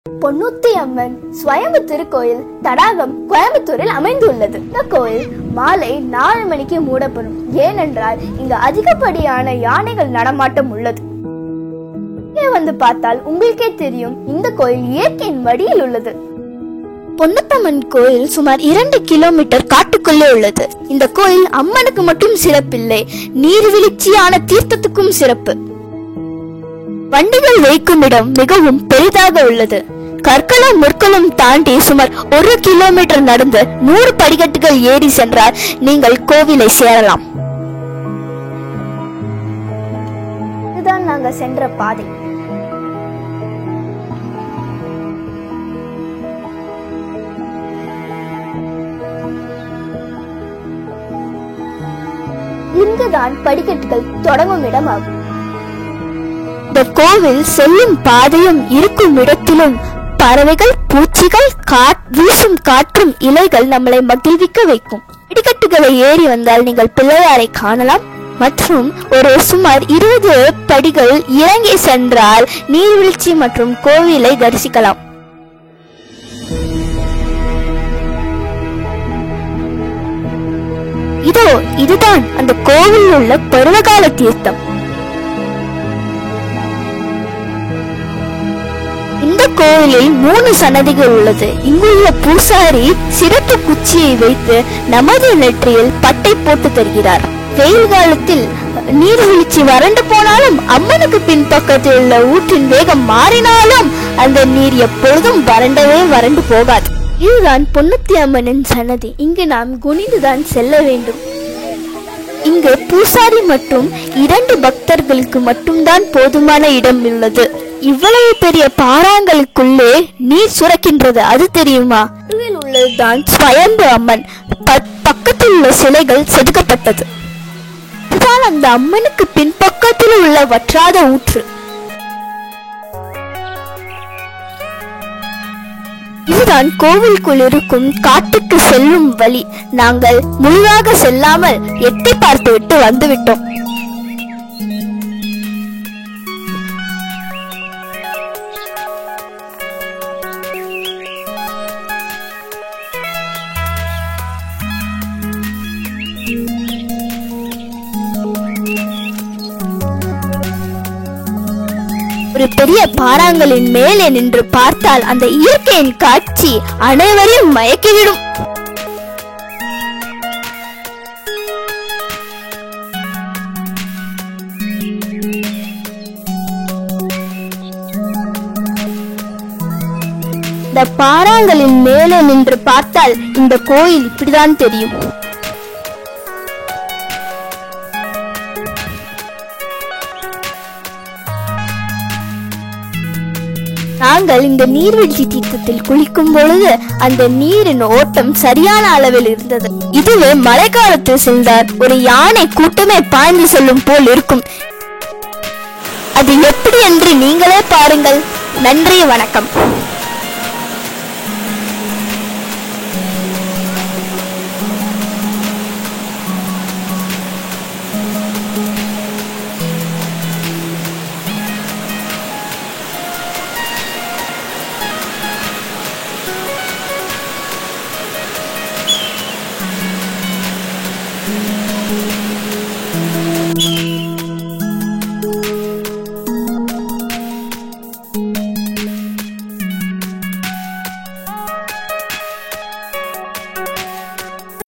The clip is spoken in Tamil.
பொன்னுத்தி அம்மன் ஸ்வயம்பு திருக்கோயில் தடாகம் கோயம்புத்தூரில் அமைந்துள்ளது. இந்த கோயில் மாலை 4 மணிக்கு மூடப்படும். ஏனென்றால் இங்கு அதிகப்படியான யானைகள் நடமாட்டம் உள்ளது. இங்கே வந்து பார்த்தால் உங்களுக்கே தெரியும், இந்த கோயில் இயற்கையின் வடியில் உள்ளது. பொன்னுத்தம்மன் கோயில் சுமார் 2 கிலோமீட்டர் காட்டுக்குள்ளே உள்ளது. இந்த கோயில் அம்மனுக்கு மட்டும் சிறப்பில்லை, நீர்வீழ்ச்சியான தீர்த்தத்துக்கும் சிறப்பு. வண்டிகள் வைக்கும் இடம் மிகவும் பெரிதாக உள்ளது. கற்களும் முற்களும் தாண்டி சுமார் 1 கிலோமீட்டர் நடந்து 100 படிக்கட்டுகள் ஏறி சென்றால் நீங்கள் கோவிலை சேரலாம். இதுதான் நாங்க சென்ற பாதை. இங்குதான் படிக்கட்டுகள் தொடங்கும் இடம் ஆகும். இந்த கோவில் செல்லும் பாதையும் இருக்கும் இடத்திலும் பறவைகள், பூச்சிகள், வீசும் காற்றும் இலைகள் நம்மளை மகிழ்விக்க வைக்கும். படிக்கட்டுகளை ஏறி வந்தால் நீங்கள் பிள்ளையாரை காணலாம். மற்றும் ஒரு சுமார் 20 படிகள் இறங்கி சென்றால் நீர்வீழ்ச்சி மற்றும் கோவிலை தரிசிக்கலாம். இதுதான் அந்த கோவில் உள்ள பருவகால தீர்த்தம். இந்த கோவிலில் 3 சன்னதிகள் உள்ளது. இங்குள்ள பூசாரி சிறப்பு குச்சியை வைத்து நமது நெற்றியில் பட்டை போட்டு தருகிறார். வெயில் காலத்தில் நீர்வீழ்ச்சி வறண்டு போனாலும், அம்மனுக்கு பின்பக்கத்தில் உள்ள ஊற்றின் வேகம் மாறினாலும் அந்த நீர் எப்பொழுதும் வறண்டு போகாது. இதுதான் பொன்னுத்தி அம்மனின் சன்னதி. இங்கு நாம் குனிந்துதான் செல்ல வேண்டும். இங்கு பூசாரி மற்றும் 2 பக்தர்களுக்கு மட்டும்தான் போதுமான இடம் உள்ளது. இவ்வளவு பெரிய பாறாங்களுக்குள்ளே நீர் சுரக்கின்றது, அது தெரியுமா? அருகில் உள்ளதுதான் ஸ்வயம்பு அம்மன். பக்கத்தில் உள்ள சிலைகள் செதுக்கப்பட்டது. இதுதான் அந்த அம்மனுக்கு பின்பக்கத்தில் உள்ள வற்றாத ஊற்று. இதுதான் கோவிலுக்குள் இருக்கும் காட்டுக்கு செல்லும் வழி. நாங்கள் முழுதாக செல்லாமல் எட்டி பார்த்துவிட்டு வந்துவிட்டோம். ஒரு பெரிய பாறாங்கலின் மேலே நின்று பார்த்தால் அந்த இயற்கையின் காட்சி அனைவரையும் மயக்கிவிடும். இந்த பாறாங்கலின் மேலே நின்று பார்த்தால் இந்த கோயில் இப்படிதான் தெரியும். நாங்கள் இந்த நீர்வீழ்ச்சி தீர்த்தத்தில் குளிக்கும் பொழுது அந்த நீரின் ஓட்டம் சரியான அளவில் இருந்தது. இதுவே மழைக்காலத்தில் சென்றால் ஒரு யானை கூட்டமே பாய்ந்து செல்லும் போல் இருக்கும். அது எப்படி என்று நீங்களே பாருங்கள். நன்றி, வணக்கம்.